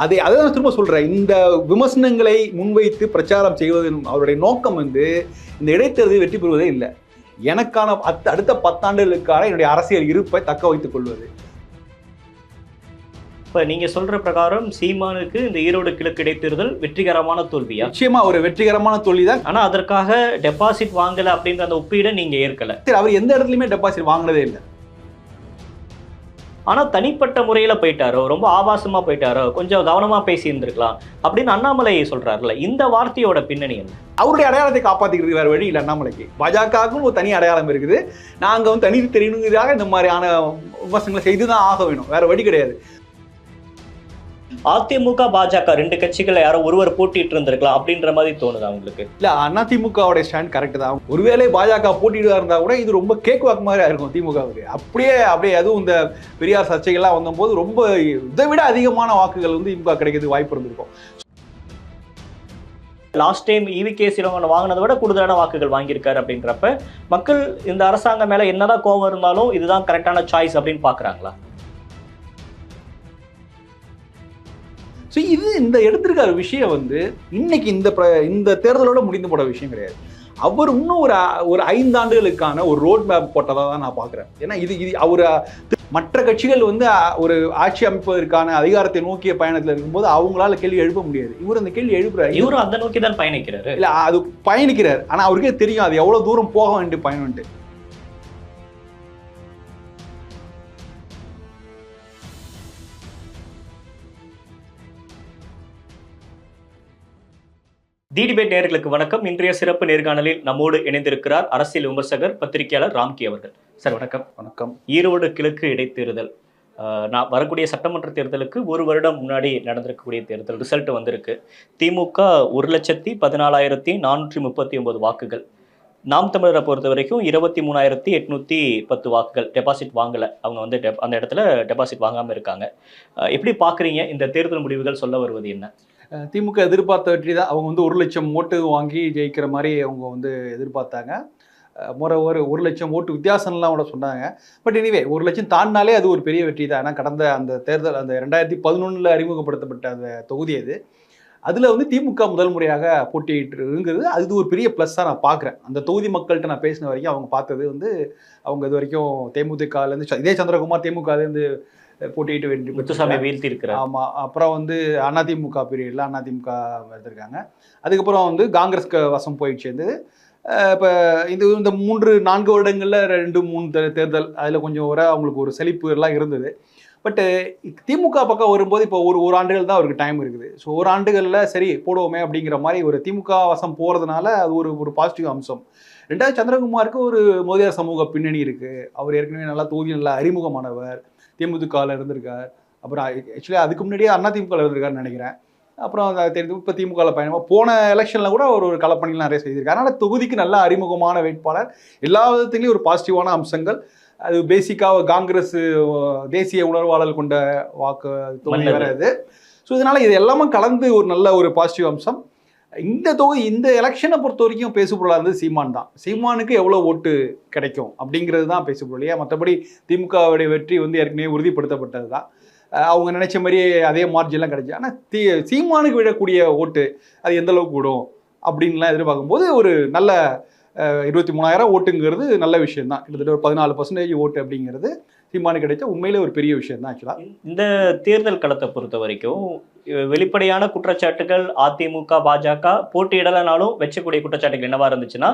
அதை நான் திரும்ப சொல்றேன். இந்த விமர்சனங்களை முன்வைத்து பிரச்சாரம் செய்வதன் அவருடைய நோக்கம் வந்து இந்த இடைத்தேர்தலில் வெற்றி பெறுவதே இல்லை. எனக்கான அடுத்த 10 ஆண்டுகளுக்கான என்னுடைய அரசியல் இருப்பை தக்க வைத்துக் கொள்வது. இப்ப நீங்க சொல்ற பிரகாரம் சீமானுக்கு இந்த ஈரோடு கிழக்கு இடைத்தேர்தல் வெற்றிகரமான தோல்வியா? நிச்சயமா ஒரு வெற்றிகரமான தோல்வி தான். ஆனா அதற்காக டெபாசிட் வாங்கல அப்படின்ற அந்த ஒப்பீடை நீங்க ஏற்கல. அவர் எந்த இடத்துலயுமே டெபாசிட் வாங்கினதே இல்லை. ஆனா தனிப்பட்ட முறையில போயிட்டாரோ, ரொம்ப ஆபாசமா போயிட்டாரோ, கொஞ்சம் கவனமா பேசி இருந்திருக்கலாம் அப்படின்னு அண்ணாமலை சொல்றாருல, இந்த வார்த்தையோட பின்னணி என்ன? அவருடைய அடையாளத்தை காப்பாத்திக்கிறது வேற வழி இல்லை அண்ணாமலைக்கு. பாஜகவுக்கும் ஒரு தனி அடையாளம் இருக்குது. நாங்க வந்து தனி தெரியணுங்கிறதாக இந்த மாதிரியான விமர்சனங்களை செய்துதான் ஆக வேணும், வேற வழி கிடையாது. அதிமுக பாஜக 2 கட்சிகளை யாரோ ஒருவர் போட்டிட்டு இருந்திருக்கலாம் அப்படின்ற மாதிரி தோணுதா உங்களுக்கு? இல்ல, அதிமுகவுடைய ஸ்டாண்ட் கரெக்ட் தான். ஒருவேளை பாஜக போட்டிட்டு இருந்தா கூட இது ரொம்ப கேக் வாக்கு மாதிரி இருக்கும் திமுகவுக்கு. அப்படியே அதுவும் இந்த பெரியார் சர்ச்சைகள்லாம் வந்தபோது ரொம்ப இதை விட அதிகமான வாக்குகள் வந்து திமுக கிடைக்கிறதுக்கு வாய்ப்பு இருந்திருக்கும். லாஸ்ட் டைம் EVK சிலவங்க வாங்கினதை விட கூடுதலான வாக்குகள் வாங்கியிருக்காரு அப்படின்றப்ப மக்கள் இந்த அரசாங்கம் மேல என்னதான் கோபம் இருந்தாலும் இதுதான் கரெக்டான சாய்ஸ் அப்படின்னு பாக்குறாங்களா? ஸோ இந்த எடுத்திருக்கிற விஷயம் வந்து இன்னைக்கு இந்த தேர்தலோட முடிந்து போட விஷயம் கிடையாது. அவர் இன்னும் ஒரு 5 ஆண்டுகளுக்கான ஒரு ரோட் மேப் போட்டதாக தான் நான் பார்க்குறேன். ஏன்னா இது அவர் மற்ற கட்சிகள் வந்து ஒரு ஆட்சி அமைப்பதற்கான அதிகாரத்தை நோக்கிய பயணத்தில் இருக்கும்போது அவங்களால கேள்வி எழுப்ப முடியாது. இவர் அந்த கேள்வி எழுப்புறாரு. இவரும் அந்த நோக்கி தான் பயணிக்கிறாரு. இல்லை, அது பயணிக்கிறார். ஆனால் அவருக்கே தெரியும் அது எவ்வளோ தூரம் போக வேண்டிய பயணம்ட்டு. டிடிபேட் நேயர்களுக்கு வணக்கம். இன்றைய சிறப்பு நேர்காணலில் நம்மோடு இணைந்திருக்கிறார் அரசியல் விமர்சகர், பத்திரிகையாளர் ராம்கி அவர்கள். சார் வணக்கம். வணக்கம். ஈரோடு கிழக்கு இடைத்தேர்தல் வரக்கூடிய சட்டமன்ற தேர்தலுக்கு 1 வருடம் முன்னாடி நடந்திருக்கக்கூடிய தேர்தல் ரிசல்ட் வந்திருக்கு. திமுக 1,14,439 வாக்குகள். நாம் தமிழரை பொறுத்த வரைக்கும் 23,810 வாக்குகள். டெபாசிட் வாங்கலை. அவங்க வந்து அந்த இடத்துல டெபாசிட் வாங்காமல் இருக்காங்க. எப்படி பார்க்குறீங்க இந்த தேர்தல் முடிவுகள் சொல்ல வருவது என்ன? திமுக எதிர்பார்த்த வெற்றி தான். அவங்க வந்து 1 லட்சம் ஓட்டு வாங்கி ஜெயிக்கிற மாதிரி அவங்க வந்து எதிர்பார்த்தாங்க. ஒரு 1 லட்சம் ஓட்டு வித்தியாசம்லாம் கூட சொன்னாங்க. பட் எனிவே 1 லட்சம் தாண்டினாலே அது ஒரு பெரிய வெற்றி தான். ஏன்னா கடந்த அந்த தேர்தல் அந்த 2011 அறிமுகப்படுத்தப்பட்ட அந்த தொகுதி அதில் வந்து திமுக முதல் முறையாக போட்டியிட்டுங்கிறது அது ஒரு பெரிய ப்ளஸ்ஸாக நான் பார்க்குறேன். அந்த தொகுதி மக்கள்கிட்ட நான் பேசின வரைக்கும் அவங்க பார்த்தது வந்து அவங்க இது வரைக்கும் தேமுதிகலேருந்து இதே சந்திரகுமார் திமுகலேருந்து போட்டியிட்டு வெற்றி முத்துசாமி வீழ்த்தி இருக்கிறார். ஆமாம். அப்புறம் வந்து அதிமுக பீரியடில் அதிமுக எடுத்திருக்காங்க. அதுக்கப்புறம் வந்து காங்கிரஸ் வசம் போயிட்டு சேர்ந்து இப்போ இந்த 3-4 வருடங்களில் 2-3 தேர்தல் அதில் கொஞ்சம் அவங்களுக்கு ஒரு செழிப்பு எல்லாம் இருந்தது. பட்டு திமுக பக்கம் வரும்போது இப்போ ஒரு ஆண்டுகள் தான் அவருக்கு டைம் இருக்குது. ஸோ 1 ஆண்டுகளில் சரி போடுவோமே அப்படிங்கிற மாதிரி ஒரு திமுக வசம் போகிறதுனால அது ஒரு பாசிட்டிவ் அம்சம். 2வது சந்திரகுமாருக்கு ஒரு மோதியார் சமூக பின்னணி இருக்குது. அவர் ஏற்கனவே நல்லா நல்லா அறிமுகமானவர். தேமுதிகவில் இருந்திருக்கார். அப்புறம் ஆக்சுவலி அதுக்கு முன்னாடியே அதிமுகவில் இருந்திருக்காருன்னு நினைக்கிறேன். அப்புறம் தெரிஞ்சு இப்போ திமுகவில் பயணமாக போன எலெக்ஷனில் கூட ஒரு களப்பணிகள் நிறைய செய்திருக்காரு. அதனால் தொகுதிக்கு நல்ல அறிமுகமான வேட்பாளர். எல்லா விதத்துலேயும் ஒரு பாசிட்டிவான அம்சங்கள். அது பேசிக்காக காங்கிரஸ் தேசிய உணர்வாளர் கொண்ட வாக்கு தொகுதி வேறு அது. ஸோ இதனால் இது எல்லாமே கலந்து ஒரு நல்ல ஒரு பாசிட்டிவ் அம்சம். இந்த எலெக்ஷனை பொறுத்த வரைக்கும் பேசுபொருளாக இருந்தது சீமான் தான். சீமானுக்கு எவ்வளோ ஓட்டு கிடைக்கும் அப்படிங்கிறது தான் பேசுபொருள். இல்லையா? மற்றபடி திமுகவுடைய வெற்றி வந்து ஏற்கனவே உறுதிப்படுத்தப்பட்டது தான். அவங்க நினைச்ச மாதிரியே அதே மார்ஜின்லாம் கிடைச்சி. ஆனால் சீமானுக்கு விழக்கூடிய ஓட்டு அது எந்த அளவுக்கு விடும் அப்படின்லாம் எதிர்பார்க்கும்போது ஒரு நல்ல 23,000 ஓட்டுங்கிறது நல்ல விஷயம் தான். கிட்டத்தட்ட ஒரு 14% ஓட்டு அப்படிங்கிறது சீமானுக்கு கிடைச்ச உண்மையிலே ஒரு பெரிய விஷயம் தான். ஆக்சுவலாக இந்த தேர்தல் களத்தை பொறுத்த வரைக்கும் வெளிப்படையான குற்றச்சாட்டுகள் அதிமுக பாஜக போட்டியிடலைனாலும் வச்சக்கூடிய குற்றச்சாட்டுகள் என்னவா இருந்துச்சுன்னா,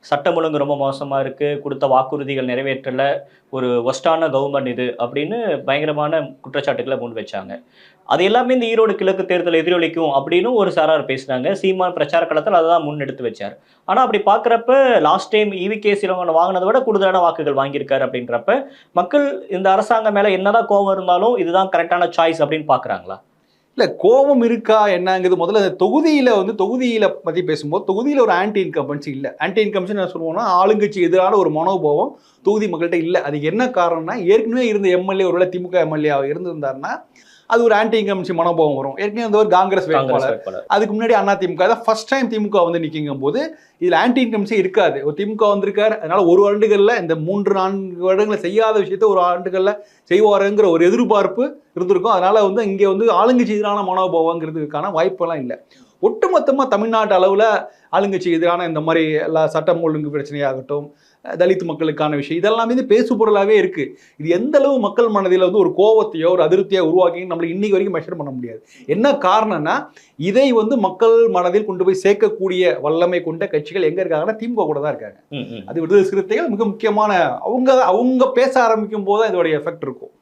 சட்டம் ஒழுங்கு ரொம்ப மோசமாக இருக்குது, கொடுத்த வாக்குறுதிகள் நிறைவேற்றலை, ஒரு ஒஸ்டான கவர்மெண்ட் இது அப்படின்னு பயங்கரமான குற்றச்சாட்டுகளை முன் வச்சாங்க. அது எல்லாமே இந்த ஈரோடு கிழக்கு தேர்தல் எதிரொலிக்கும் அப்படின்னு ஒரு சாரார் பேசுனாங்க. சீமான் பிரச்சார களத்தில் அதை தான் முன்னெடுத்து வச்சார். ஆனால் அப்படி பார்க்குறப்ப லாஸ்ட் டைம் EVK சிலவங்க வாங்கினதை விட கூடுதலான வாக்குகள் வாங்கியிருக்காரு அப்படின்றப்ப மக்கள் இந்த அரசாங்கம் மேலே என்னதான் கோபம் இருந்தாலும் இதுதான் கரெக்டான சாய்ஸ் அப்படின்னு பார்க்குறாங்களா? இல்லை, கோபம் இருக்கா என்னங்கிறது முதல்ல தொகுதியில் பற்றி பேசும்போது தொகுதியில் ஒரு ஆன்டி இன்கம்பன்சி இல்லை. ஆன்டி இன்கம்பன்சி என்ன சொல்லுவோம்னா, ஆளுங்கட்சி எதிரான ஒரு மனோபாவம் தொகுதி மக்கள்கிட்ட இல்லை. அதுக்கு என்ன காரணம்னா, ஏற்கனவே இருந்த எம்எல்ஏ ஒருவேளை திமுக எம்எல்ஏ இருந்திருந்தாருன்னா அது ஒரு ஆன்டி இன்கம்பன்சி மனோபாவம் வரும். ஏற்கனவே வந்து ஒரு காங்கிரஸ் வேட்பாளர், அதுக்கு முன்னாடி அதிமுக தான் ஃபர்ஸ்ட் டைம் திமுக வந்து நிற்கும் போது இதில் ஆன்டி இன்கம்பன்சி இருக்காது. ஒரு திமுக வந்திருக்காரு, அதனால ஒரு ஆண்டுகளில் இந்த 3-4 வருடங்களில் செய்யாத விஷயத்த ஒரு ஆண்டுகளில் செய்வாருங்கிற ஒரு எதிர்பார்ப்பு இருந்திருக்கும். அதனால வந்து இங்கே வந்து ஆளுங்கட்சி எதிரான மனோபாவங்கிறதுக்கான வாய்ப்பெல்லாம் இல்லை. ஒட்டுமொத்தமாக தமிழ்நாட்டு அளவில் ஆளுங்கட்சி எதிரான இந்த மாதிரி எல்லா சட்டம் ஒழுங்கு பிரச்சனையாகட்டும், தலித் மக்களுக்கான விஷயம் இதெல்லாம் வந்து பேசு பொருளாகவே இருக்கு. இது எந்த அளவு மக்கள் மனதில் வந்து ஒரு கோவத்தையோ ஒரு அதிருப்தியோ உருவாக்கி நம்மளுக்கு இன்னைக்கு வரைக்கும் மெஷர் பண்ண முடியாது. என்ன காரணம்னா இதை வந்து மக்கள் மனதில் கொண்டு போய் சேர்க்கக்கூடிய வல்லமை கொண்ட கட்சிகள் எங்க இருக்காங்கன்னா திமுக கூட தான் இருக்காங்க. அது விடுதலை சிறுத்தைகள் மிக முக்கியமான அவங்க பேச ஆரம்பிக்கும் போது இதோடைய எஃபெக்ட் இருக்கும்.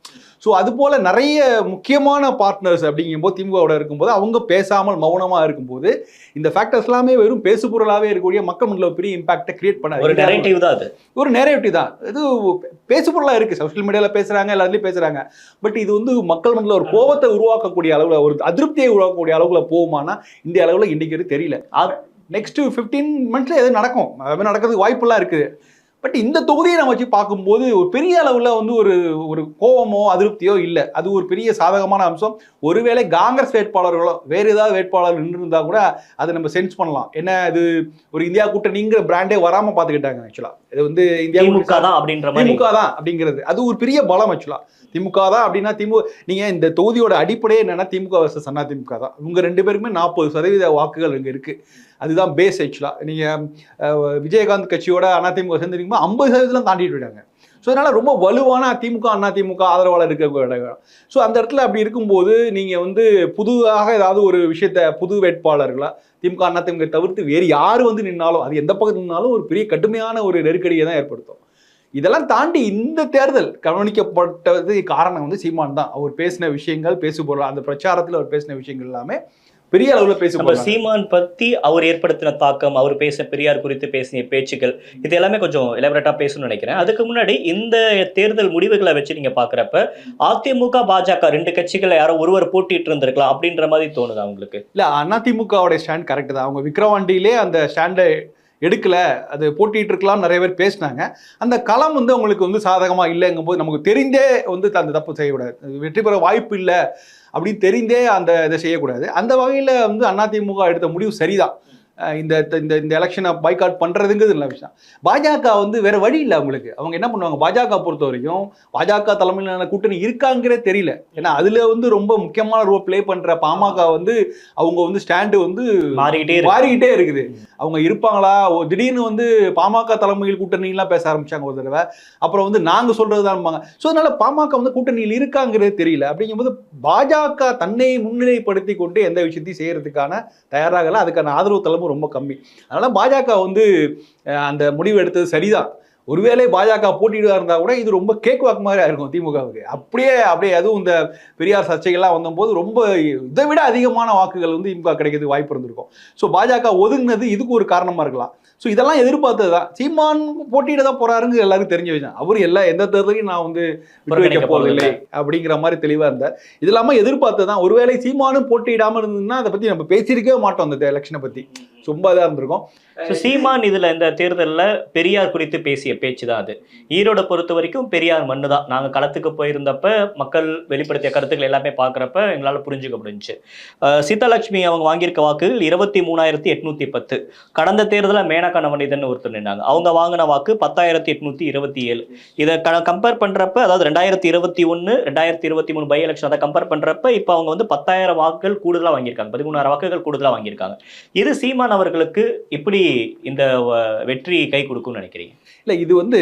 ஸோ அது போல நிறைய முக்கியமான பார்ட்னர்ஸ் அப்படிங்கும்போது திமுகவோட இருக்கும்போது அவங்க பேசாமல் மௌனமாக இருக்கும்போது இந்த ஃபேக்டர்ஸ் எல்லாமே வெறும் பேசு பொருளாகவே இருக்கக்கூடிய மக்கள் மனதில் பெரிய இம்பாக்டை கிரியேட் பண்ண ஒரு நரேட்டிவ் தான். அது ஒரு நரேட்டிவ் தான். இது பேசு பொருளாக இருக்குது. சோஷியல் மீடியாவில் பேசுகிறாங்க, எல்லாத்துலேயும் பேசுகிறாங்க. பட் இது வந்து மக்கள் மனதில் ஒரு கோபத்தை உருவாக்கக்கூடிய அளவில், ஒரு அதிருப்தியை உருவாக்கக்கூடிய அளவில் போகுமானா இந்திய அளவில் இன்றைக்கு தெரியல. நெக்ஸ்ட் 15 monthsல எது நடக்கும், அது நடக்கிறதுக்கு வாய்ப்பெல்லாம் இருக்குது. பட் இந்த தொகுதியை நம்ம வச்சு பார்க்கும்போது ஒரு பெரிய அளவில் வந்து ஒரு கோபமோ அதிருப்தியோ இல்லை. அது ஒரு பெரிய சாதகமான அம்சம். ஒருவேளை காங்கிரஸ் வேட்பாளர்களோ வேறு ஏதாவது வேட்பாளர் நின்று இருந்தா கூட அதை நம்ம சென்ஸ் பண்ணலாம். ஏன்னா அது ஒரு இந்தியா கூட்டணிங்கிற பிராண்டே வராம பார்த்துக்கிட்டாங்க. ஆக்சுவலா இது வந்து இந்தியா திமுக தான் அப்படிங்கிறது அது ஒரு பெரிய பலம். ஆக்சுவலா திமுக தான் அப்படின்னா நீங்க இந்த தொகுதியோட அடிப்படையே என்னன்னா திமுக வர்சஸ் அதிமுக தான். இவங்க 2 பேருக்குமே 40% வாக்குகள் இங்க இருக்கு. அதுதான் பேஸ். ஆக்சுவலா நீங்க விஜயகாந்த் கட்சியோட அதிமுக சேர்ந்துருக்கும்போது 50% தாண்டிட்டு போயிட்டாங்க. ஸோ அதனால ரொம்ப வலுவான அதிமுக ஆதரவாளர் இருக்க. ஸோ அந்த இடத்துல அப்படி இருக்கும்போது நீங்கள் வந்து புதுதாக ஏதாவது ஒரு விஷயத்த புது வேட்பாளர்களா திமுக அதிமுக தவிர்த்து வேறு யார் வந்து நின்னாலும் அது எந்த பக்கத்து நின்னாலும் ஒரு பெரிய கடுமையான ஒரு நெருக்கடியை தான் ஏற்படுத்தும். இதெல்லாம் தாண்டி இந்த தேர்தல் கவனிக்கப்பட்டது காரணம் வந்து சீமான் தான். அவர் பேசின விஷயங்கள், பேசுபொருள், அந்த பிரச்சாரத்தில் அவர் பேசின விஷயங்கள் எல்லாமே பெரிய அளவில் பேசுவோம். சீமான் பத்தி அவர் ஏற்படுத்தின தாக்கம், அவர் பேச பெரியார் குறித்து பேசிய பேச்சுக்கள், இது எல்லாமே கொஞ்சம் எலாபரேட்டா பேசணும்னு நினைக்கிறேன். அதுக்கு முன்னாடி இந்த தேர்தல் முடிவுகளை வச்சு நீங்க பாக்குறப்ப அதிமுக பாஜக 2 கட்சிகள் யாரோ ஒருவர் போட்டிட்டு இருந்திருக்கலாம் அப்படின்ற மாதிரி தோணுதா உங்களுக்கு? இல்ல, அதிமுகவோட ஸ்டாண்ட் கரெக்ட் தான். அவங்க விக்கிரவாண்டியிலே அந்த ஸ்டாண்டை எடுக்கல, அது போட்டிட்டு இருக்கலாம் நிறைய பேர் பேசினாங்க. அந்த களம் வந்து அவங்களுக்கு வந்து சாதகமா இல்லைங்கும் போது நமக்கு தெரிந்தே வந்து அந்த தப்பு செய்யக்கூடாது. வெற்றி பெற வாய்ப்பு இல்லை அப்படின்னு தெரிந்தே அந்த இதை செய்யக்கூடாது. அந்த வகையில் வந்து அதிமுக எடுத்த முடிவு சரிதான். இந்த இந்த எலெக்ஷனை பாய்காட் பண்ணுறதுங்கிறது நல்ல விஷயம். பாஜக வந்து வேற வழி இல்லை அவங்களுக்கு. அவங்க என்ன பண்ணுவாங்க, பாஜக பொறுத்த வரைக்கும் பாஜக தலைமையிலான கூட்டணி இருக்காங்கிறே தெரியல. ஏன்னா அதில் வந்து ரொம்ப முக்கியமான ரோல் ப்ளே பண்ணுற பாமக வந்து அவங்க வந்து ஸ்டாண்டு வந்து மாறிக்கிட்டே இருக்குது. அவங்க இருப்பாங்களா, திடீர்னு வந்து பாமக தலைமையில் கூட்டணிலாம் பேச ஆரம்பிச்சாங்க ஒரு தடவை. அப்புறம் வந்து நாங்கள் சொல்கிறது தான் இருப்பாங்க. ஸோ அதனால பாமக வந்து கூட்டணியில் இருக்காங்கிறதே தெரியல. அப்படிங்கும்போது பாஜக தன்னை முன்னிலைப்படுத்தி கொண்டு எந்த விஷயத்தையும் செய்யறதுக்கான தயாராகல. அதுக்கான ஆதரவு தலைமை ரொம்ப கம்மி. அதனால பாஜக வந்து அந்த முடிவு எடுத்தது சரிதான். ஒருவேளை பாஜக போட்டியிடுவா இருந்தா கூட இது ரொம்ப கேக் வாக் மாதிரி இருக்கும் திமுகவுக்கு. அப்படியே அதுவும் இந்த பெரியார் சர்ச்சைகள்லாம் வந்தபோது ரொம்ப இதை விட அதிகமான வாக்குகள் வந்து திமுக கிடைக்கிறதுக்கு வாய்ப்பு இருந்திருக்கும். ஸோ பாஜக ஒதுங்கினது இதுக்கு ஒரு காரணமா இருக்கலாம். ஸோ இதெல்லாம் எதிர்பார்த்தது தான். சீமான் போட்டியிட தான் போறாருங்க எல்லாருக்கும் தெரிஞ்ச விஷயம். அவர் எந்த தேர்தலையும் நான் வந்து விட்டு வைக்க போவதில்லை அப்படிங்கிற மாதிரி தெளிவாக இருந்தார். இது இல்லாமல் எதிர்பார்த்தது தான். ஒருவேளை சீமானும் போட்டியிடாமல் இருந்ததுன்னா அதை பற்றி நம்ம பேசியிருக்கவே மாட்டோம். அந்த எலெக்ஷனை பற்றி ரொம்ப இதாக இருந்திருக்கும். சீமான் இதுல இந்த தேர்தலில் பெரியார் குறித்து பேசிய பேச்சு தான் அது. ஈரோட பொறுத்த வரைக்கும் பெரியார் மண்ணு தான். நாங்கள் களத்துக்கு போயிருந்தப்ப மக்கள் வெளிப்படுத்திய கருத்துக்கள் எல்லாமே பார்க்குறப்ப எங்களால் புரிஞ்சுக்க முடிஞ்சுச்சு. சீதாலட்சுமி அவங்க வாங்கியிருக்க வாக்குகள் 23,810. கடந்த தேர்தலில் மேனகா நவநீதன் ஒருத்தர் நின்னாங்க. அவங்க வாங்கின வாக்கு 10,827. இதை கம்பேர் பண்றப்ப, அதாவது 2021 2023 பை எலெக்ஷன் அதை கம்பேர் பண்றப்ப இப்போ அவங்க வந்து 10,000 வாக்குகள் கூடுதலாக வாங்கியிருக்காங்க, 13,000 வாக்குகள் கூடுதலாக வாங்கியிருக்காங்க. இது சீமான் அவர்களுக்கு இப்படி இந்த வெற்றி கை கொடுக்கும்னு நினைக்கிறீங்க? இல்லை, இது வந்து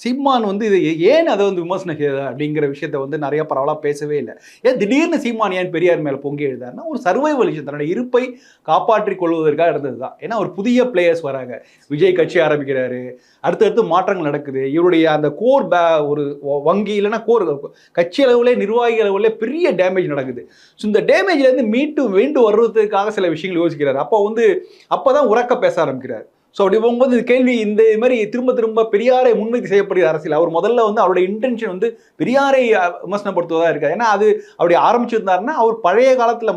சீமான் வந்து இது ஏன் அதை வந்து விமர்சனம் அப்படிங்கிற விஷயத்த வந்து நிறைய பரவலாக பேசவே இல்லை. ஏன் திடீர்னு சீமான் ஏன் பெரியார் மேலே பொங்கி எழுதாருன்னா ஒரு சர்வைவல் விஷயம், தன்னோட இருப்பை காப்பாற்றிக் கொள்வதற்காக இருந்தது தான். ஏன்னா ஒரு புதிய பிளேயர்ஸ் வராங்க, விஜய் கட்சி ஆரம்பிக்கிறாரு, அடுத்தடுத்து மாற்றங்கள் நடக்குது. இவருடைய அந்த கோர் ஒரு வங்கி இல்லைன்னா கோர் கட்சி அளவுலே நிர்வாகி அளவுலே பெரிய டேமேஜ் நடக்குது. ஸோ இந்த டேமேஜ்லேருந்து மீண்டு வர்றதுக்காக சில விஷயங்கள் யோசிக்கிறார். அப்போ தான் உறக்க பேச ஆரம்பிக்கிறார். ஸோ அப்படி போகும்போது இந்த கேள்வி இந்த மாதிரி திரும்ப திரும்ப பெரியாரை முன்வைத்து செய்யப்படுகிற அரசியல். அவர் முதல்ல வந்து அவருடைய இன்டென்ஷன் வந்து பெரியாரை விமர்சனப்படுத்துவதாக இருக்காது. ஏன்னா அது அப்படி ஆரம்பிச்சிருந்தாருன்னா அவர் பழைய காலத்தில்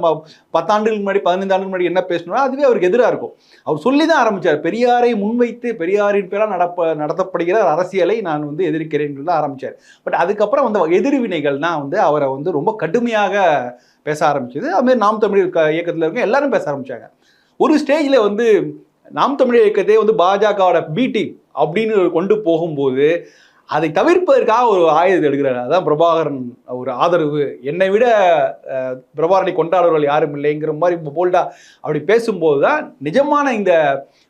10 ஆண்டுகளுக்கு முன்னாடி 15 ஆண்டுக்கு முன்னாடி என்ன பேசணும்னா அதுவே அவருக்கு எதிராக இருக்கும். அவர் சொல்லி தான் ஆரம்பித்தார். பெரியாரை முன்வைத்து பெரியாரின் பேரால் நடத்தப்படுகிற அரசியலை நான் வந்து எதிர்க்கிறேன் தான் ஆரம்பித்தார். பட் அதுக்கப்புறம் வந்து எதிர்வினைகள் தான் வந்து அவரை வந்து ரொம்ப கடுமையாக பேச ஆரம்பிச்சது. அதுமாதிரி நாம் தமிழர் இயக்கத்தில் இருக்க எல்லாரும் பேச ஆரம்பித்தாங்க. ஒரு ஸ்டேஜில் வந்து நாம் தமிழர் இயக்கத்தை வந்து பாஜகவோட பி டீம் அப்படின்னு கொண்டு போகும்போது அதை தவிர்ப்பதற்காக ஒரு ஆயுதத்தை எடுக்கிறார். அதான் பிரபாகரன் ஒரு ஆதரவு, என்னை விட பிரபாகரனை கொண்டாடுவர்கள் யாரும் இல்லைங்கிற மாதிரி போல்டா அப்படி பேசும்போது தான் நிஜமான இந்த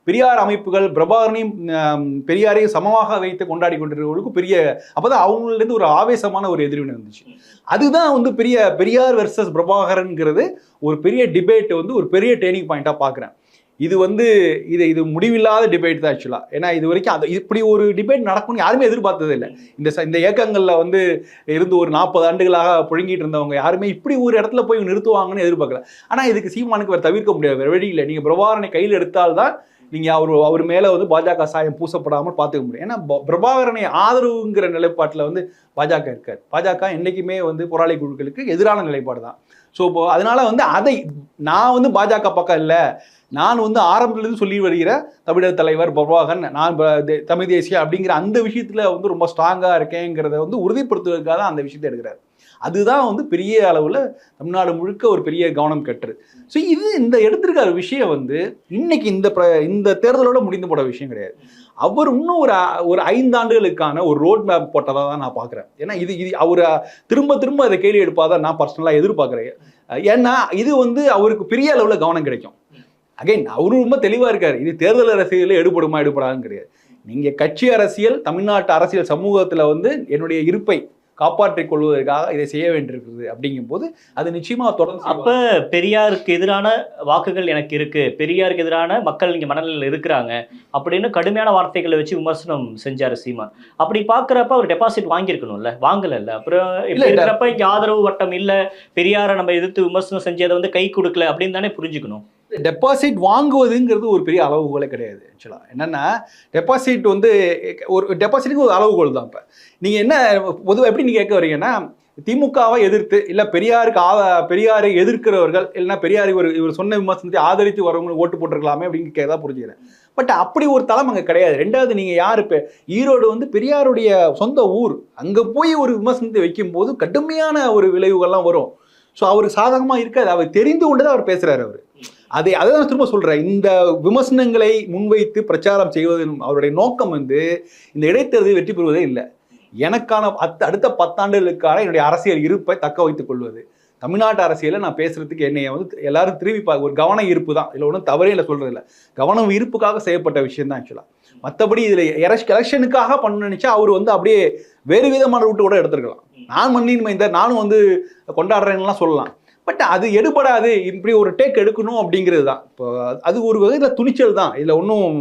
பெரியார் அமைப்புகள் பிரபாகரனையும் பெரியாரையும் சமமாக வைத்து கொண்டாடி கொண்டிருக்கிறவர்களுக்கு பெரிய அப்போதான் அவங்களிருந்து ஒரு ஆவேசமான ஒரு எதிர்வினை வந்துச்சு. அதுதான் வந்து பெரியார் வெர்சஸ் பிரபாகரன்ங்கிறது ஒரு பெரிய டிபேட் வந்து ஒரு பெரிய டேர்னிங் பாயிண்டாக பார்க்குறேன். இது வந்து இது முடிவில்லாத டிபேட் தான் ஆக்சுவலாக. ஏன்னா இது வரைக்கும் அது இப்படி ஒரு டிபேட் நடக்கும்னு யாருமே எதிர்பார்த்தது இல்லை. இந்த இயக்கங்களில் வந்து இருந்து ஒரு 40 ஆண்டுகளாக புழங்கிட்டு இருந்தவங்க யாருமே இப்படி ஒரு இடத்துல போய் நிறுத்துவாங்கன்னு எதிர்பார்க்கல. ஆனால் இதுக்கு சீமானுக்கு வேறு தவிர்க்க முடியாது, வேறு வழி இல்லை. நீங்கள் பிரபாகரனை கையில் எடுத்தால்தான் நீங்கள் அவர் மேலே வந்து பாஜக சாயம் பூசப்படாமல் பார்த்துக்க முடியும். ஏன்னா பிரபாகரனை ஆதரவுங்கிற நிலைப்பாட்டில் வந்து பாஜக இருக்காது. பாஜக என்றைக்குமே வந்து போராளி குழுக்களுக்கு எதிரான நிலைப்பாடு தான். ஸோ இப்போ அதனால வந்து அதை நான் வந்து பாஜக பக்கம் இல்லை, நான் வந்து ஆரம்பத்துலேருந்து சொல்லி வருகிற தமிழர் தலைவர் பிரபாகரன், நான் தமிழ் தேசிய அப்படிங்கிற அந்த விஷயத்தில் வந்து ரொம்ப ஸ்ட்ராங்காக இருக்கேங்கிறத வந்து உறுதிப்படுத்துவதற்காக தான் அந்த விஷயத்தை எடுக்கிறார். அதுதான் வந்து பெரிய அளவில் தமிழ்நாடு முழுக்க ஒரு பெரிய கவனம் கட்டுரு. ஸோ இந்த எடுத்திருக்கிற விஷயம் வந்து இன்னைக்கு இந்த தேர்தலோட முடிந்து போட விஷயம் கிடையாது. அவர் இன்னும் ஒரு 5 ஆண்டுகளுக்கான ஒரு ரோட் மேப் போட்டதாக தான் நான் பார்க்குறேன். ஏன்னா இது அவர் திரும்ப அதை கேள்வி எடுப்பாதான் நான் பர்சனலாக எதிர்பார்க்குறேன். ஏன்னா இது வந்து அவருக்கு பெரிய அளவில் கவனம் கிடைக்கும். அகைன் அவரு ரொம்ப தெளிவாக இருக்காரு, இது தேர்தல் அரசியலில் எடுபடாதுன்னு கிடையாது. நீங்கள் கட்சி அரசியல் தமிழ்நாட்டு அரசியல் சமூகத்தில் வந்து என்னுடைய இருப்பை காப்பாற்றிக் கொள்வதற்காக இதை செய்ய வேண்டியிருக்குது அப்படிங்கும்போது அது நிச்சயமா தொடர்ந்து. அப்ப பெரியாருக்கு எதிரான வாக்குகள் எனக்கு இருக்கு, பெரியாருக்கு எதிரான மக்கள் இங்க மனநிலையில் இருக்கிறாங்க அப்படின்னு கடுமையான வார்த்தைகளை வச்சு விமர்சனம் செஞ்சாரு சீமான். அப்படி பாக்குறப்ப அவர் டெபாசிட் வாங்கியிருக்கணும்ல, வாங்கல. அப்புறம் இருக்கிறப்ப இங்க ஆதரவு வட்டம் இல்ல, பெரியாரை நம்ம எதிர்த்து விமர்சனம் செஞ்சதை வந்து கை கொடுக்கல அப்படின்னு தானே புரிஞ்சுக்கணும். டெபாசிட் வாங்குவதுங்கிறது ஒரு பெரிய அளவுகோலே கிடையாது. ஆக்சுவலாக என்னென்னா டெபாசிட் வந்து ஒரு டெபாசிட்டுக்கு ஒரு அளவுகோல் தான். இப்போ நீங்கள் என்ன பொதுவாக எப்படி நீங்கள் கேட்க வரீங்கன்னா திமுகவை எதிர்த்து இல்லை பெரியாரை எதிர்க்கிறவர்கள் இல்லைன்னா பெரியார் இவர் சொன்ன விமர்சனத்தை ஆதரித்து வரவங்களுக்கு ஓட்டு போட்டிருக்கலாமே அப்படின்னு கேட்க புரிஞ்சுக்கிறேன். பட் அப்படி ஒரு தளம் அங்கே கிடையாது. ரெண்டாவது நீங்கள் யார் இப்போ ஈரோடு வந்து பெரியாருடைய சொந்த ஊர், அங்கே போய் ஒரு விமர்சனத்தை வைக்கும்போது கடுமையான ஒரு விளைவுகள்லாம் வரும். ஸோ அவருக்கு சாதகமாக இருக்காது. அவர் தெரிந்து கொண்டு தான் அவர் பேசுகிறார். அவர் அதான் திரும்ப சொல்கிறேன், இந்த விமர்சனங்களை முன்வைத்து பிரச்சாரம் செய்வதன் அவருடைய நோக்கம் வந்து இந்த இடைத்தேர்தலில் வெற்றி பெறுவதே இல்லை. எனக்கான அடுத்த 10 ஆண்டுகளுக்கான என்னுடைய அரசியல் இருப்பை தக்க வைத்துக் கொள்வது, தமிழ்நாட்டு அரசியலை நான் பேசுறதுக்கு என்னைய வந்து எல்லாரும் திரும்பி ஒரு கவன ஈர்ப்பு தான். இதில் ஒன்றும் தவறே இல்லை சொல்கிறது இல்லை, கவனம் ஈர்ப்புக்காக செய்யப்பட்ட விஷயம் தான் ஆக்சுவலாக. மற்றபடி இதில் எலெக்ஷனுக்காக பண்ண நினச்சா அவர் வந்து அப்படியே வேறு விதமான ரூட்டு கூட எடுத்துருக்கலாம். நான் மண்ணின் மைந்தர், நானும் வந்து கொண்டாடுறேன்னுலாம் சொல்லலாம். பட் அது எடுபடாது, இப்படி ஒரு டேக் எடுக்கணும் அப்படிங்கிறது தான். இப்போ அது ஒரு வகையில் துணிச்சல் தான், இதில் ஒன்றும்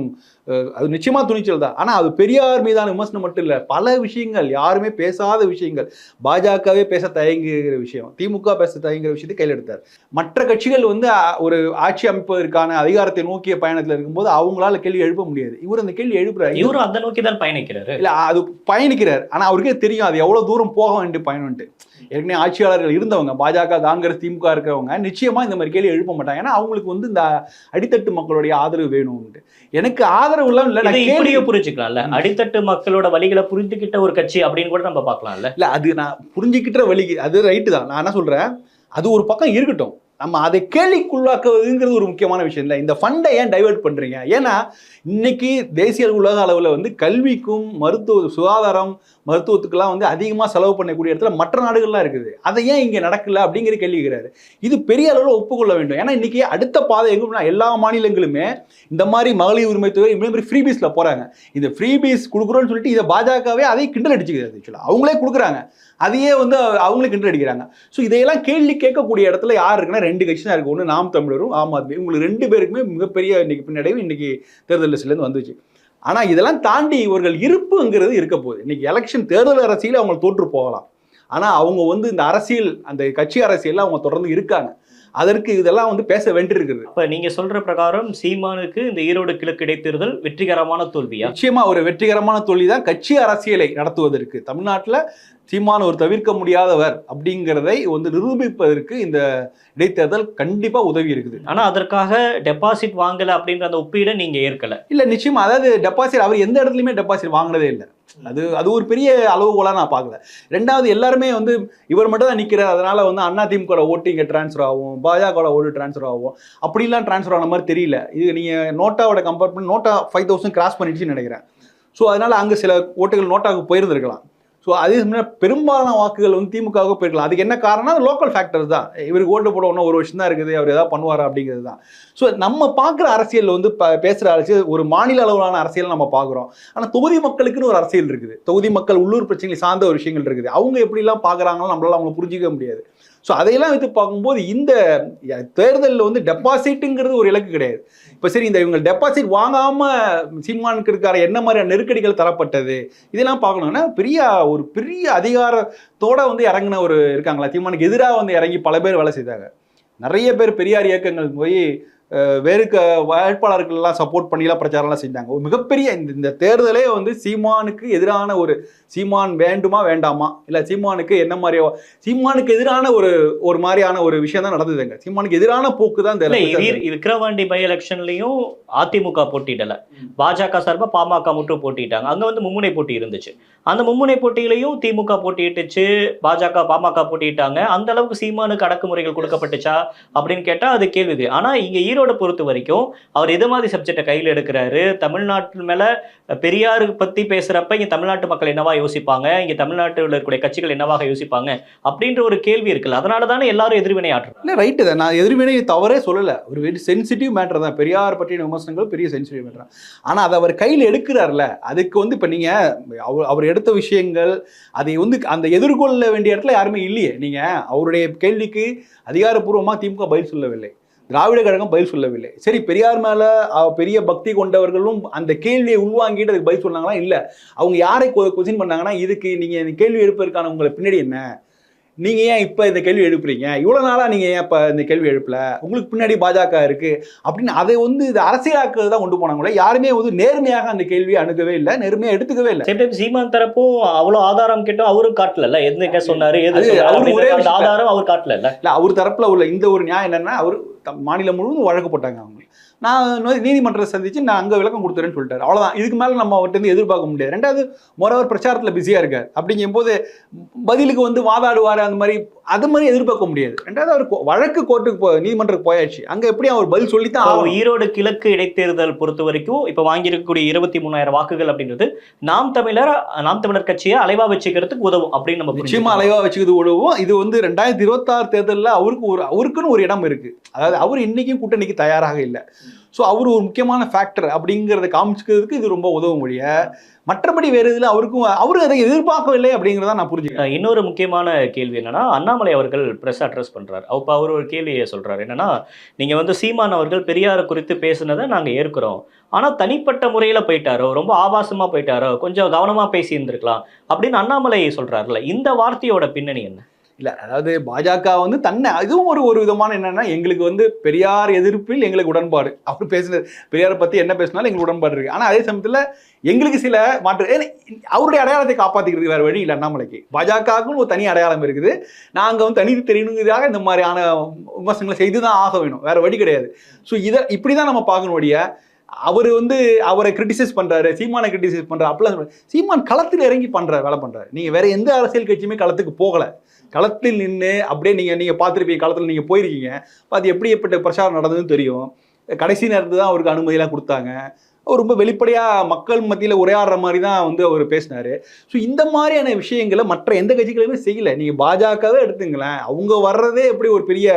அது நிச்சயமாக துணிச்சல் தான். ஆனால் அது பெரியார் மீதான விமர்சனம் மட்டும் இல்லை, பல விஷயங்கள் யாருமே பேசாத விஷயங்கள், பாஜகவே பேச தயங்குகிற விஷயம், திமுக பேச தயங்குகிற விஷயத்தை கையில் எடுத்தார். மற்ற கட்சிகள் வந்து ஒரு ஆட்சி அமைப்பதற்கான அதிகாரத்தை நோக்கிய பயணத்தில் இருக்கும்போது அவங்களால கேள்வி எழுப்ப முடியாது. இவர் அந்த கேள்வி எழுப்புறாரு, இவரும் அந்த நோக்கி தான் பயணிக்கிறாரு. இல்லை அது பயணிக்கிறார், ஆனால் அவருக்கே தெரியும் அது எவ்வளோ தூரம் போக வேண்டிய பயணம்ட்டு. ஏற்கனவே ஆட்சியாளர்கள் இருந்தவங்க பாஜக காங்கிரஸ் திமுக இருக்கிறவங்க நிச்சயமா இந்த மாதிரி கேள்வி எழுப்ப மாட்டாங்க. ஏன்னா அவங்களுக்கு வந்து இந்த அடித்தட்டு மக்களுடைய ஆதரவு வேணும்னு. எனக்கு ஆதரவு எல்லாம் இல்லை, புரிஞ்சுக்கலாம்ல, அடித்தட்டு மக்களோட வழிகளை புரிஞ்சுக்கிட்ட ஒரு கட்சி அப்படின்னு கூட நம்ம பார்க்கலாம்ல. இல்ல அது நான் புரிஞ்சுக்கிட்ட வழி, அது ரைட்டு தான். நான் என்ன சொல்றேன், அது ஒரு பக்கம் இருக்கட்டும், நம்ம அதை கேள்விக்குள்ளாக்குவதுங்கிறது ஒரு முக்கியமான விஷயம் இல்லை. இந்த ஃபண்டை ஏன் டைவெர்ட் பண்ணுறீங்க? ஏன்னா இன்னைக்கு தேசிய உலக அளவில் வந்து கல்விக்கும் சுகாதாரம் மருத்துவத்துக்கெல்லாம் வந்து அதிகமாக செலவு பண்ணக்கூடிய இடத்துல மற்ற நாடுகள்லாம் இருக்குது. அதை ஏன் இங்கே நடக்கல அப்படிங்கிற கேள்விக்கிறாரு. இது பெரிய அளவில் ஒப்புக்கொள்ள வேண்டும். ஏன்னா இன்னைக்கு அடுத்த பாதை எங்கன்னா எல்லா மாநிலங்களுமே இந்த மாதிரி மகளிர் உரிமை தொகை இந்த மாதிரி ஃப்ரீபீஸில் போகிறாங்க. இந்த ஃப்ரீபீஸ் கொடுக்குறோன்னு சொல்லிட்டு இதை பாஜகவே அதை கிண்டல் அடிச்சுக்கிறது. ஆக்சுவலாக அவங்களே கொடுக்குறாங்க, அதையே வந்து அவங்களே கிண்டல் அடிக்கிறாங்க. ஸோ இதையெல்லாம் கேள்வி கேட்கக்கூடிய இடத்துல யார் இருக்குன்னா 2 கட்சி தான் இருக்குது. ஒன்று நாம் தமிழரும் ஆம் ஆத்மி. உங்களுக்கு 2 பேருக்குமே மிகப்பெரிய இன்னைக்கு பின்னடைவு இன்னைக்கு தேர்தல் லிஸ்ட்லேருந்து வந்துச்சு. ஆனால் இதெல்லாம் தாண்டி இவர்கள் இருப்புங்கிறது இருக்க போகுது. இன்னைக்கு எலெக்ஷன் தேர்தல் அரசியல் அவங்க தோற்று போகலாம், ஆனால் அவங்க வந்து இந்த அரசியல் அந்த கட்சி அரசியலில் அவங்க தொடர்ந்து இருக்காங்க. அதற்கு இதெல்லாம் வந்து பேச வேண்டியிருக்குது. அப்ப நீங்க சொல்ற பிரகாரம் சீமானுக்கு இந்த ஈரோடு கிழக்கு இடைத்தேர்தல் வெற்றிகரமான தோல்வியா? நிச்சயமா ஒரு வெற்றிகரமான தோல்வி தான் கட்சி அரசியலை நடத்துவதற்கு. தமிழ்நாட்டில் சீமான் ஒரு தவிர்க்க முடியாதவர் அப்படிங்கிறதை வந்து நிரூபிப்பதற்கு இந்த இடைத்தேர்தல் கண்டிப்பா உதவி இருக்குது. ஆனா அதற்காக டெபாசிட் வாங்கல அப்படின்ற அந்த ஒப்பீடை நீங்க ஏற்கல. இல்ல நிச்சயமா, அதாவது டெபாசிட் அவர் எந்த இடத்துலயுமே டெபாசிட் வாங்கினதே இல்லை. அது ஒரு பெரிய அளவுகோலா நான் பார்க்கல. ரெண்டாவது, எல்லாருமே வந்து இவர் மட்டும் தான் நிற்கிறார், அதனால வந்து அதிமுக ஓட்டு இங்கே டிரான்ஸ்ஃபர் ஆகும், பாஜக ஓட்டு டிரான்ஸ்ஃபர் ஆகும், அப்படிலாம் டிரான்ஸ்ஃபர் ஆன மாதிரி தெரியல. இது நீங்க நோட்டாவோட கம்பேர் பண்ணி நோட்டா 5000 கிராஸ் பண்ணிடுச்சுன்னு நினைக்கிறேன். ஸோ அதனால அங்கே சில ஓட்டுகள் நோட்டாவுக்கு போயிருந்திருக்கலாம். ஸோ அதே சமயம் பெரும்பாலான வாக்குகள் வந்து திமுகவுக்கு போயிருக்கலாம். அதுக்கு என்ன காரணம்? லோக்கல் ஃபேக்டர்ஸ் தான். இவருக்கு ஓட்டு போட ஒன்றும் ஒரு வருஷம் தான் இருக்குது, அவர் ஏதாவது பண்ணுவாரா அப்படிங்கிறது தான். ஸோ நம்ம பார்க்குற அரசியல் வந்து பேசுகிற அரசியல் ஒரு மாநில அளவிலான அரசியல் நம்ம பார்க்குறோம். ஆனால் தொகுதி மக்களுக்குன்னு ஒரு அரசியல் இருக்குது. தொகுதி மக்கள் உள்ளூர் பிரச்சனைகளை சார்ந்த ஒரு விஷயங்கள் இருக்குது. அவங்க எப்படிலாம் பார்க்குறாங்களோ நம்மளால அவங்க புரிஞ்சிக்க முடியாது. ஸோ அதையெல்லாம் வைத்து பார்க்கும்போது இந்த தேர்தலில் வந்து டெபாசிட்டுங்கிறது ஒரு இலக்கு கிடையாது. இப்போ சரி, இந்த இவங்க டெபாசிட் வாங்காமல் சீமானுக்கு இருக்கிற என்ன மாதிரியான நெருக்கடிகள் தரப்பட்டது இதெல்லாம் பார்க்கணும்னா ஒரு பெரிய அதிகாரத்தோட வந்து இறங்கின ஒரு இருக்காங்களா, சீமானுக்கு எதிராக வந்து இறங்கி பல பேர் வேலை செய்தாங்க. நிறைய பேர் பெரியார் இயக்கங்கள் போய் வேறு வேட்பாளர்கள் எல்லாம் சப்போர்ட் பண்ணிலாம் பிரச்சாரம்லாம் செஞ்சாங்க. ஒரு மிகப்பெரிய இந்த தேர்தலே வந்து சீமானுக்கு எதிரான ஒரு சீமான் வேண்டுமா வேண்டாமா, இல்லை சீமானுக்கு என்ன மாதிரி சீமானுக்கு எதிரான ஒரு மாதிரியான ஒரு விஷயம் தான் நடந்ததுங்க. சீமானுக்கு எதிரான போக்கு தான் விக்கிரவாண்டி பை எலெக்ஷன்லையும் அதிமுக போட்டியிடல, பாஜக சார்பாக பாமக மட்டும் போட்டிட்டாங்க. அங்க வந்து மும்முனை போட்டி இருந்துச்சு. அந்த மும்முனை போட்டியிலையும் திமுக போட்டியிட்டுச்சு, பாஜக பாமக போட்டிட்டாங்க. அந்த அளவுக்கு சீமானுக்கு அடக்குமுறைகள் கொடுக்கப்பட்டுச்சா அப்படின்னு கேட்டா அது கேள்வி. ஆனா இங்க ஈரோட பொறுத்த வரைக்கும் அவர் எது மாதிரி சப்ஜெக்டை கையில் எடுக்கிறாரு, தமிழ்நாட்டு மேல பெரியாரு பத்தி பேசுறப்ப இங்க தமிழ்நாட்டு மக்கள் என்னவா யோசிப்பாங்க, இங்க தமிழ்நாட்டில் இருக்கக்கூடிய கட்சிகள் என்னவாக யோசிப்பாங்க அப்படின்ற ஒரு கேள்வி இருக்குல்ல. அதனால தானே எல்லாரும் எதிர்வினை ஆற்றுறாங்க. இல்லை, ரைட்டு தான், நான் எதிர்வினை தவறே சொல்லலை. ஒரு வெரி சென்சிட்டிவ் மேட்டர் தான். பெரியார் பற்றிய விமர்சனங்கள் பெரிய சென்சிட்டிவ் மேட்டர் தான். ஆனால் அதை அவர் கையில் எடுக்கிறார்ல, அதுக்கு வந்து இப்போ நீங்கள் அவர் எடுத்த விஷயங்கள் அதை வந்து அந்த எதிர்கொள்ள வேண்டிய இடத்துல யாருமே இல்லையே. நீங்கள் அவருடைய கேள்விக்கு அதிகாரப்பூர்வமாக திமுக பதில் சொல்லவில்லை, திராவிட கழகம் பதில் சொல்லவில்லை. சரி, பெரியார் மேல பெரிய பக்தி கொண்டவர்களும் அந்த கேள்வியை உள்வாங்கிட்டு அதுக்கு பதில் சொன்னாங்களா? இல்ல. அவங்க யாரை கொஸ்டின் பண்ணாங்கன்னா, இதுக்கு நீங்க கேள்வி எழுப்பதற்கான உங்களை பின்னாடி என்ன, நீங்க ஏன் இப்ப இந்த கேள்வி எழுப்புறீங்க, இவ்வளவு நாளா நீங்க ஏன் இப்ப இந்த கேள்வி எழுப்பல, உங்களுக்கு பின்னாடி பாஜக இருக்கு அப்படின்னு அதை வந்து இது அரசியலாக்குறது தான் கொண்டு போனாங்க. யாருமே வந்து நேர்மையாக அந்த கேள்வியை அணுகவே இல்லை, நேர்மையா எடுத்துக்கவே இல்லை. சீமான் தரப்பும் அவ்வளவு ஆதாரம் கேட்டோம், அவரும் காட்டல. எதுக்கு சொன்னாரு, ஆதாரம் அவர் காட்டல. இல்ல, அவர் தரப்புல உள்ள இந்த ஒரு நியாயம் என்னன்னா, அவர் மாநிலம் முழுவதும் வழக்கு போட்டாங்க. அவங்க நான் நீதிமன்றத்தை சந்திச்சு நான் அங்கே விளக்கம் கொடுத்துறேன்னு சொல்லிட்டாரு. அவ்வளோதான். இதுக்கு மேலே நம்ம அவர்கிட்ட எதிர்பார்க்க முடியாது. ரெண்டாவது, மொரவர் பிரச்சாரத்தில் பிஸியாக இருக்கார். அப்படிங்கும்போது பதிலுக்கு வந்து வாதாடுவார், அந்த மாதிரி அது மாதிரி எதிர்பார்க்க முடியாது. ரெண்டாவது, அவர் வழக்கு கோர்ட்டுக்கு நீதிமன்றத்துக்கு போயாச்சு. அங்கே எப்படி அவர் பதில் சொல்லித்தான். ஈரோடு கிழக்கு இடைத்தேர்தல் பொறுத்த வரைக்கும் இப்போ வாங்கியிருக்கக்கூடிய 23,000 வாக்குகள் அப்படின்றது நாம் தமிழர் கட்சியை அலைவா வச்சுக்கிறதுக்கு உதவும் அப்படின்னு நம்ம நிச்சயமா அலைவா வச்சுக்கிறது உதவும். இது வந்து 2026 தேர்தலில் அவருக்குன்னு ஒரு இடம் இருக்கு. அதாவது அவர் இன்னைக்கும் கூட்டணிக்கு தயாராக இல்லை. ஸோ அவர் ஒரு முக்கியமான ஃபேக்டர் அப்படிங்கிறத காமிச்சிக்கிறதுக்கு இது ரொம்ப உதவும் மொழிய. மற்றபடி வேறு இதில் அவரு அதை எதிர்பார்க்கவில்லை அப்படிங்கிறத நான் புரிஞ்சுக்கிறேன். இன்னொரு முக்கியமான கேள்வி என்னன்னா, அண்ணாமலை அவர்கள் பிரஸ் அட்ரஸ் பண்றாரு. அப்போ அவர் ஒரு கேள்வியை சொல்றாரு. என்னன்னா, நீங்க வந்து சீமான் அவர்கள் பெரியார் குறித்து பேசுனதை நாங்கள் ஏற்கிறோம், ஆனால் தனிப்பட்ட முறையில் போயிட்டாரோ, ரொம்ப ஆபாசமா போயிட்டாரோ, கொஞ்சம் கவனமா பேசி இருந்திருக்கலாம் அப்படின்னு அண்ணாமலை சொல்றாருல. இந்த வார்த்தையோட பின்னணி என்ன? இல்லை, அதாவது பாஜக வந்து தன்னை இதுவும் ஒரு விதமான என்னன்னா, எங்களுக்கு வந்து பெரியார் எதிர்ப்பில் எங்களுக்கு உடன்பாடு, அவர் பேசுனது பெரியாரை பற்றி என்ன பேசினாலும் எங்களுக்கு உடன்பாடு இருக்குது. ஆனால் அதே சமயத்தில் எங்களுக்கு சில அவருடைய அடையாளத்தை காப்பாற்றிக்கிறதுக்கு வேறு வழி இல்லை. அண்ணாமலைக்கு பாஜகவுக்குன்னு ஒரு தனி அடையாளம் இருக்குது. நாங்கள் வந்து தனி தெரியணுங்கிறதாக இந்த மாதிரியான விமர்சனங்களை செய்து தான் ஆக வேணும், வேறு வழி கிடையாது. ஸோ இப்படி தான் நம்ம பார்க்கணும் வழியா. அவர் வந்து அவரை கிரிட்டிசைஸ் பண்றாரு, சீமானை கிரிட்டிசைஸ் பண்றாரு. அப்படிலாம் சீமான் களத்தில் இறங்கி வேலை பண்றாரு. நீங்க வேற எந்த அரசியல் கட்சியுமே களத்துக்கு போகல. களத்தில் நின்று அப்படியே நீங்க பார்த்துருப்பீங்க, களத்தில் நீங்க போயிருக்கீங்க, பார்த்து எப்படிப்பட்ட பிரச்சாரம் நடந்ததுன்னு தெரியும். கடைசி நேரத்தில் தான் அவருக்கு அனுமதியெல்லாம் கொடுத்தாங்க. அவர் ரொம்ப வெளிப்படையாக மக்கள் மத்தியில் உரையாடுற மாதிரி தான் வந்து அவர் பேசினார். ஸோ இந்த மாதிரியான விஷயங்களை மற்ற எந்த கட்சிகளுமே செய்யலை. நீங்கள் பாஜகவே எடுத்துங்களேன், அவங்க வர்றதே எப்படி ஒரு பெரிய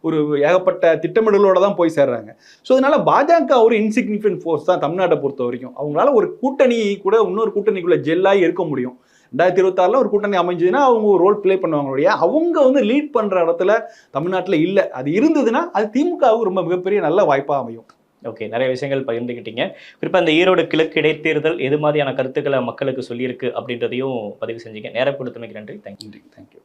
ஒரு ஏகப்பட்ட திட்டமிடலோடு தான் போய் சேர்றாங்க. ஸோ அதனால பாஜக ஒரு இன்சிக்னிஃபிகன்ட் ஃபோர்ஸ் தான் தமிழ்நாட்டை பொறுத்த வரைக்கும். அவங்களால ஒரு கூட்டணி கூட இன்னொரு கூட்டணிக்குள்ளே ஜெல்லாகி இருக்க முடியும். 2026 ஒரு கூட்டணி அமைஞ்சதுன்னா அவங்க ஒரு ரோல் பிளே பண்ணுவாங்களுடைய, அவங்க வந்து லீட் பண்ணுற இடத்துல தமிழ்நாட்டில் இல்லை. அது இருந்ததுன்னா அது திமுகவுக்கு ரொம்ப மிகப்பெரிய நல்ல வாய்ப்பாக அமையும். ஓகே, நிறைய விஷயங்கள் பகிர்ந்துக்கிட்டீங்க. குறிப்பாக இந்த ஈரோடு கிழக்கு இடைத்தேர்தல் எது மாதிரியான கருத்துக்களை மக்களுக்கு சொல்லியிருக்கு அப்படின்றதையும் பதிவு செஞ்சீங்க. நேரம் கொடுத்தமைக்கு நன்றி. தேங்க்யூ.